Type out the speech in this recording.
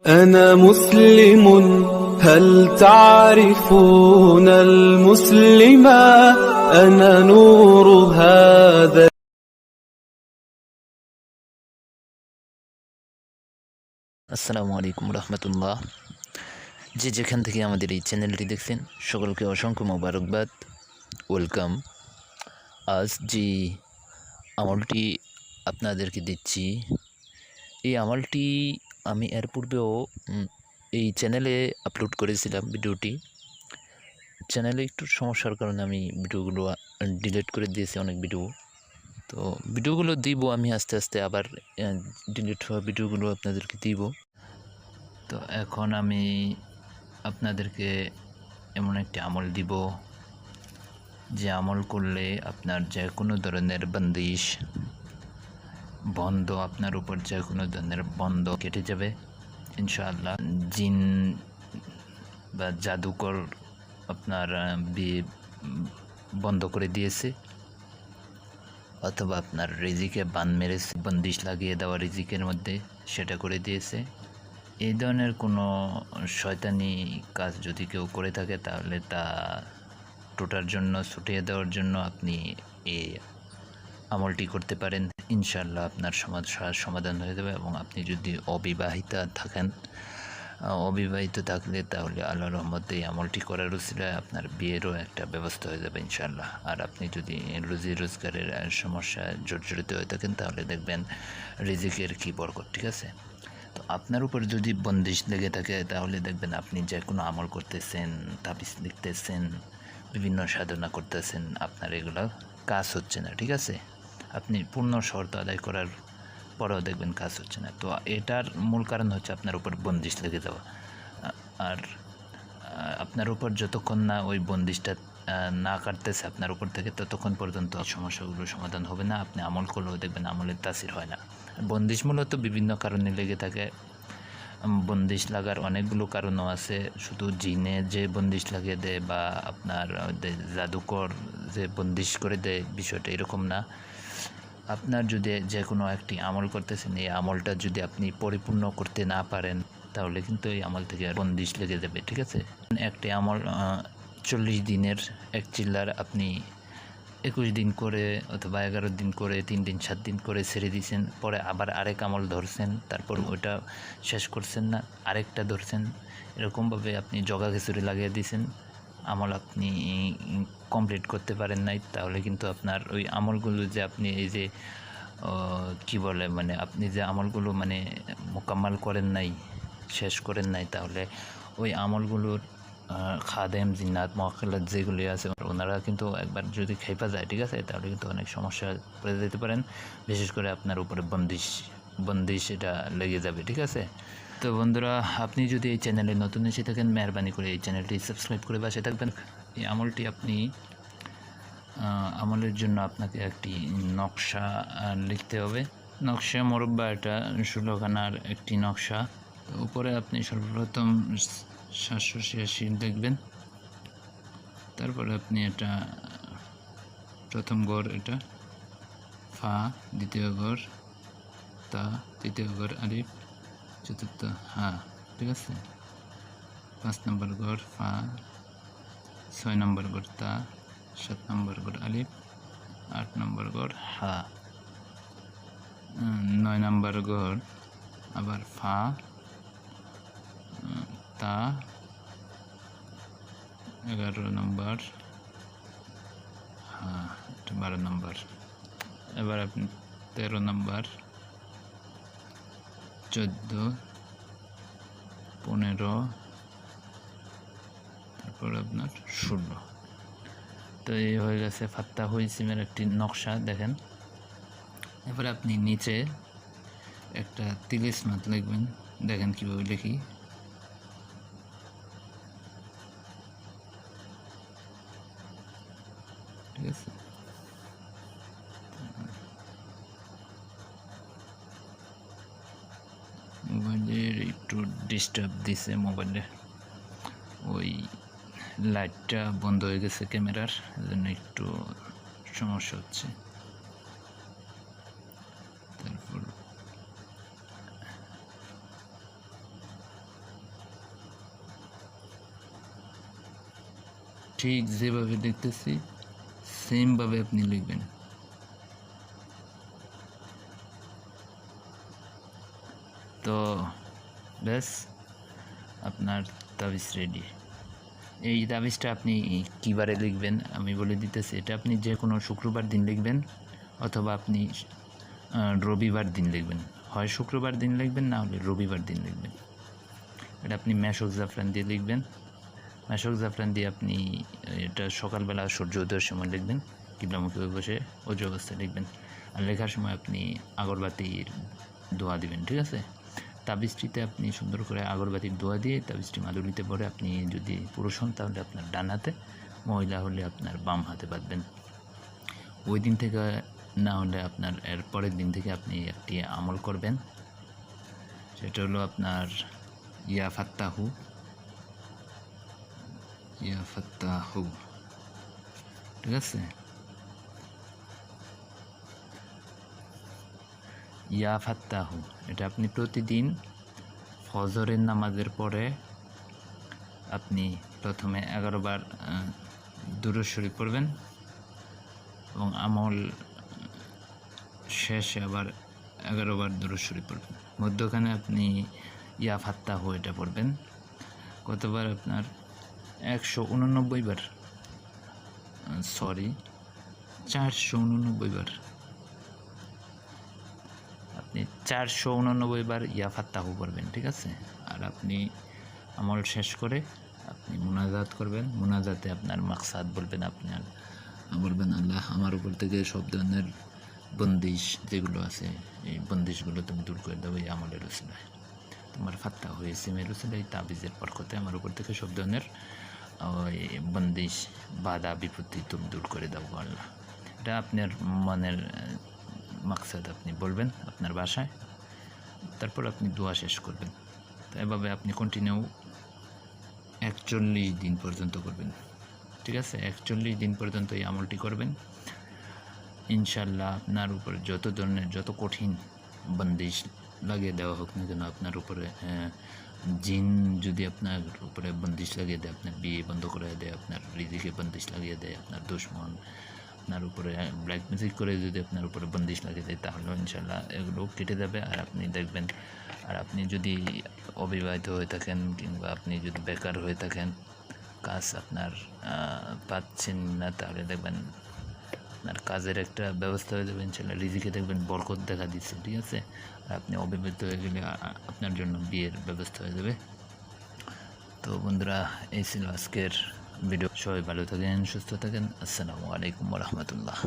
أنا مسلم. هل تعرفون المسلم؟ أنا نور هذا. আসসালামু আলাইকুম রহমতুল্লাহ। যে যেখান থেকে আমাদের এই চ্যানেলটি দেখছেন সকলকে অসংখ্য মোবারকবাদ, ওয়েলকাম। আজ যে আমলটি আপনাদেরকে দিচ্ছি, এই আমলটি আমি এর পূর্বেও এই চ্যানেলে আপলোড করেছিলাম। ভিডিওটি চ্যানেলে একটু সমস্যার কারণে আমি ভিডিওগুলো ডিলিট করে দিয়েছি, অনেক ভিডিও। তো ভিডিওগুলো দিব আমি আস্তে আস্তে, আবার ডিলিট হওয়া ভিডিওগুলো আপনাদেরকে দিব। তো এখন আমি আপনাদেরকে এমন একটি আমল দিব, যে আমল করলে আপনার যে কোনো ধরনের বন্দিশ বন্ধ, আপনার উপর যে কোনো ধরনের বন্ধ কেটে যাবে ইনশাআল্লাহ। জিন বা জাদুকর আপনার বিয়ে বন্ধ করে দিয়েছে, অথবা আপনার রিজিকে বান মেরেছে, বন্দিশ লাগিয়ে দেওয়া রিজিকের মধ্যে সেটা করে দিয়েছে। এই ধরনের কোনো শয়তানি কাজ যদি কেউ করে থাকে, তাহলে তা টোটার জন্য, ছুটিয়ে দেওয়ার জন্য আপনি এই আমলটি করতে পারেন। ইনশাআল্লাহ আপনার সমস্যার সমাধান হয়ে যাবে। এবং আপনি যদি অবিবাহিত থাকলে তাহলে আল্লাহর রহমতে এই আমলটি করার উসিলায় আপনার বিয়েরও একটা ব্যবস্থা হয়ে যাবে ইনশাআল্লাহ। আর আপনি যদি রুজি রোজগারের সমস্যায় জর্জরিত হয়ে থাকেন, তাহলে দেখবেন রিজিকের কী বরকত, ঠিক আছে। তো আপনার উপর যদি বন্দিশ লেগে থাকে, তাহলে দেখবেন আপনি যে কোনো আমল করতেছেন, তাবিজ লিখতেছেন, বিভিন্ন সাধনা করতেছেন, আপনার এগুলো কাজ হচ্ছে না, ঠিক আছে। আপনি পূর্ণ শর্ত আদায় করার পরেও দেখবেন কাজ হচ্ছে না। তো এটার মূল কারণ হচ্ছে আপনার উপর বন্দিশ লেগে যাওয়া। আর আপনার উপর যতক্ষণ না ওই বন্দিশটা না কাটতেছে আপনার উপর থেকে, ততক্ষণ পর্যন্ত সমস্যাগুলো সমাধান হবে না। আপনি আমল করলেও দেখবেন আমলের তাসির হয় না। বন্দিশ মূলত বিভিন্ন কারণে লেগে থাকে। বন্দিশ লাগার অনেকগুলো কারণও আছে। শুধু জিনে যে বন্দিশ লাগিয়ে দেয় বা আপনার জাদুকর যে বন্দিশ করে দেয়, বিষয়টা এরকম না। আপনার যদি যে কোনো একটি আমল করতেছেন, এই আমলটা যদি আপনি পরিপূর্ণ করতে না পারেন, তাহলে কিন্তু এই আমল থেকে বন্দিশ লেগে যাবে, ঠিক আছে। একটি আমল 40 দিনের এক চিল্লার আপনি 21 দিন করে অথবা 11 দিন করে, 3 দিন 7 দিন করে ছেড়ে দিয়েছেন, পরে আবার আরেক আমল ধরছেন, তারপর ওইটা শেষ করছেন না, আরেকটা ধরছেন, এরকমভাবে আপনি জগা খিচুড়ি লাগিয়ে দিয়েছেন, আমল আপনি কমপ্লিট করতে পারেন নাই, তাহলে কিন্তু আপনার ওই আমলগুলো যে আপনি এই যে কি বলে, মানে আপনি যে আমলগুলো মানে মোকাম্মাল করেন নাই, শেষ করেন নাই, তাহলে ওই আমলগুলোর খাদেম জিন্নাত মোয়াক্কেলাত যেগুলি আছে, ওনারা কিন্তু একবার যদি খেপা যায়, ঠিক আছে, তাহলে কিন্তু অনেক সমস্যা পড়ে যেতে পারেন। বিশেষ করে আপনার উপরে বন্দিশ এটা লেগে যাবে, ঠিক আছে। তো বন্ধুরা, আপনি যদি এই চ্যানেলে নতুন এসে থাকেন, মেহরবানি করে এই চ্যানেলটি সাবস্ক্রাইব করে পাশে থাকবেন। এই আমলটি আপনি আমলের জন্য আপনাকে একটি নকশা লিখতে হবে। নকশা মোরব্বা, এটা 16 খানার একটি নকশা। উপরে আপনি সর্বপ্রথম 786 দেখবেন, তারপরে আপনি এটা প্রথম ঘর, এটা ফা, দ্বিতীয় ঘর তা, তৃতীয় ঘর আলিফ, চতুর্থ হা, ঠিক আছে। 5 নম্বর ঘর ফা, 6 নম্বর ঘর তা, 7 নম্বর ঘর আলিফ, 8 নম্বর ঘর হা, 9 নম্বর ঘর আবার ফা, তা, 11 নম্বর হা, 12 নম্বর। এবার আপনি 13 নম্বর, 14, 15, তারপর আপনার 16। তো এই হয়ে গেছে ফাত্তাহ ইসিমের একটি নকশা, দেখেন। এবারে আপনি নিচে একটা তিলিসমাত লিখবেন, দেখেন কীভাবে লিখি। ঠিক আছে, মোবাইলের একটু ডিস্টার্ব দিছে, মোবাইলে ওই লাইটটা বন্ধ হয়ে গেছে ক্যামেরার, এজন্য একটু সমস্যা হচ্ছে। তারপর ঠিক যেভাবে দেখতেছি সেমভাবে আপনি লিখবেন। তো ব্যাস আপনার তাবিজ রেডি। এই তাবিজটা আপনি কীবারে লিখবেন আমি বলে দিতেছি। এটা আপনি যে কোনো শুক্রবার দিন লিখবেন অথবা আপনি রবিবার দিন লিখবেন। হয় শুক্রবার দিন লিখবেন, না হলে রবিবার দিন লিখবেন। এটা আপনি মেশক জাফরান দিয়ে লিখবেন। মেশক জাফরান দিয়ে আপনি এটা সকালবেলা সূর্য উদয়ের সময় লিখবেন, কিবলামুখী বসে অজু অবস্থায় লিখবেন। আর লেখার সময় আপনি আগরবাতির দোয়া দিবেন, ঠিক আছে? তাবিজটিতে আপনি সুন্দর করে আগরবাতির দোয়া দিয়ে তাবিজটি মাদুলিতে পরে আপনি যদি পুরুষ হন তাহলে আপনার ডান হাতে, মহিলা হলে আপনার বাম হাতে বাঁধবেন। ওই দিন থেকে না হলে আপনার এর পরের দিন থেকে আপনি একটি আমল করবেন, সেটা হলো আপনার ইয়া ফাত্তাহু, ঠিক আছে? ইয়া ফাত্তাহু এটা আপনি প্রতিদিন ফজরের নামাজের পরে আপনি প্রথমে 11 বার দুরূদ শরীফ পড়বেন এবং আমল শেষে আবার 11 বার দুরূদ শরীফ পড়বেন। মধ্যখানে আপনি ইয়া ফাত্তাহু এটা পড়বেন কতবার? আপনার 189 বার, 489 বার। আপনি 489 বার ইয়া ফাত্তাহু পড়বেন, ঠিক আছে? আর আপনি আমল শেষ করে আপনি মুনাজাত করবেন। মুনাজাতে আপনার মাকসাদ বলবেন, আপনার বলবেন আল্লাহ আমার উপর থেকে সব ধরনের বন্দিশ যেগুলো আছে এই বন্দিশগুলো তুমি দূর করে দাও এই আমলের উসিলায়। তোমার ফাত্তা হয়েছে মেয়ের উসিলায় তাবিজের বরকতে আমার উপর থেকে সব ধরনের ওই বন্দিশ বাধা বিপত্তি তুমি দূর করে দাও আল্লাহ। এটা আপনার মনের মাকসাদ আপনি বলবেন আপনার ভাষায়, তারপর আপনি দোয়া শেষ করবেন। তো এভাবে আপনি কন্টিনিউ 41 দিন পর্যন্ত করবেন, ঠিক আছে? 41 দিন পর্যন্ত এই আমলটি করবেন। ইনশাল্লাহ আপনার উপর যত ধরনের যত কঠিন বন্দিশ লাগিয়ে দেওয়া হোক না কেন, আপনার উপরে জিন যদি আপনার উপরে বন্দিশ লাগিয়ে দেয়, আপনার বিয়ে বন্ধ করে দেয়, আপনার রিজিকে বন্দিশ লাগিয়ে দেয়, আপনার দুশ্মন আপনার উপরে ব্ল্যাক ম্যাজিক করে যদি আপনার উপরে বন্দিশ লাগিয়ে দেয়, তাহলে ইনশাল্লাহ এগুলো কেটে যাবে। আর আপনি দেখবেন, আর আপনি যদি অবিবাহিত হয়ে থাকেন কিংবা আপনি যদি বেকার হয়ে থাকেন, কাজ আপনার পাচ্ছেন না, তাহলে দেখবেন আপনার কাজের একটা ব্যবস্থা হয়ে যাবে ইনশাল্লাহ। রিজিকে দেখবেন বরকত দেখা দিচ্ছে, ঠিক আছে? আর আপনি অবিবাহিত হয়ে গেলে আপনার জন্য বিয়ের ব্যবস্থা হয়ে যাবে। তো বন্ধুরা, এই ছিল আজকের ভিডিও। সবাই ভালো থাকেন, সুস্থ থাকেন। আসসালামু আলাইকুম ওয়া রাহমাতুল্লাহ।